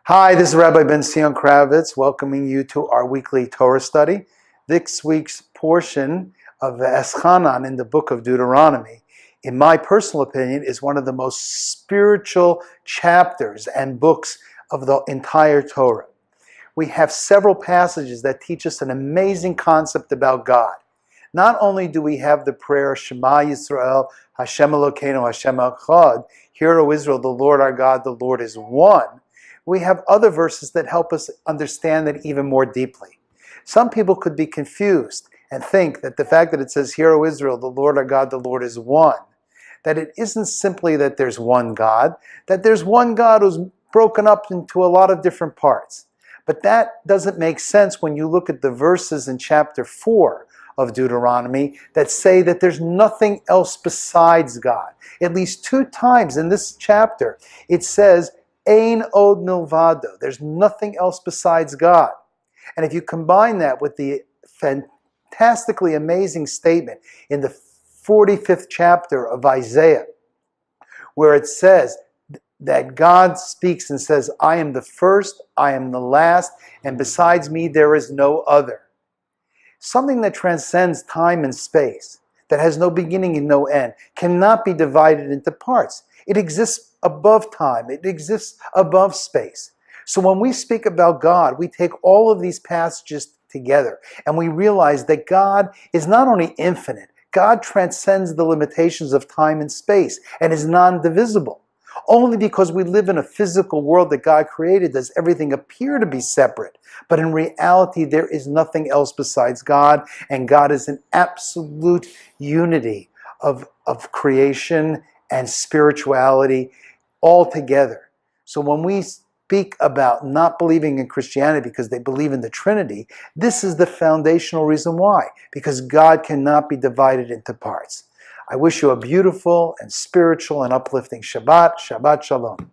Hi, this is Rabbi Kravitz welcoming you to our weekly Torah study. This week's portion of Vetchanan in the book of Deuteronomy, in my personal opinion, is one of the most spiritual chapters and books of the entire Torah. We have several passages that teach us an amazing concept about God. Not only do we have the prayer, Shema Yisrael, Hashem Elokeinu, Hashem Echad, Hear, O Israel, the Lord our God, the Lord is one. We have other verses that help us understand that even more deeply. Some people could be confused and think that the fact that it says, Hear, O Israel, the Lord our God, the Lord is one, that it isn't simply that there's one God, that there's one God who's broken up into a lot of different parts. But that doesn't make sense when you look at the verses in chapter 4 of Deuteronomy that say that there's nothing else besides God. At least 2 times in this chapter, it says, Ein od milvado. There's nothing else besides God. And if you combine that with the fantastically amazing statement in the 45th chapter of Isaiah, where it says that God speaks and says, I am the first, I am the last, and besides me there is no other. Something that transcends time and space, that has no beginning and no end, cannot be divided into parts. It exists above time. It exists above space. So when we speak about God, we take all of these passages together and we realize that God is not only infinite, God transcends the limitations of time and space and is non-divisible. Only because we live in a physical world that God created does everything appear to be separate. But in reality, there is nothing else besides God, and God is an absolute unity of creation and spirituality all together. So when we speak about not believing in Christianity because they believe in the Trinity, this is the foundational reason why. Because God cannot be divided into parts. I wish you a beautiful and spiritual and uplifting Shabbat. Shabbat Shalom.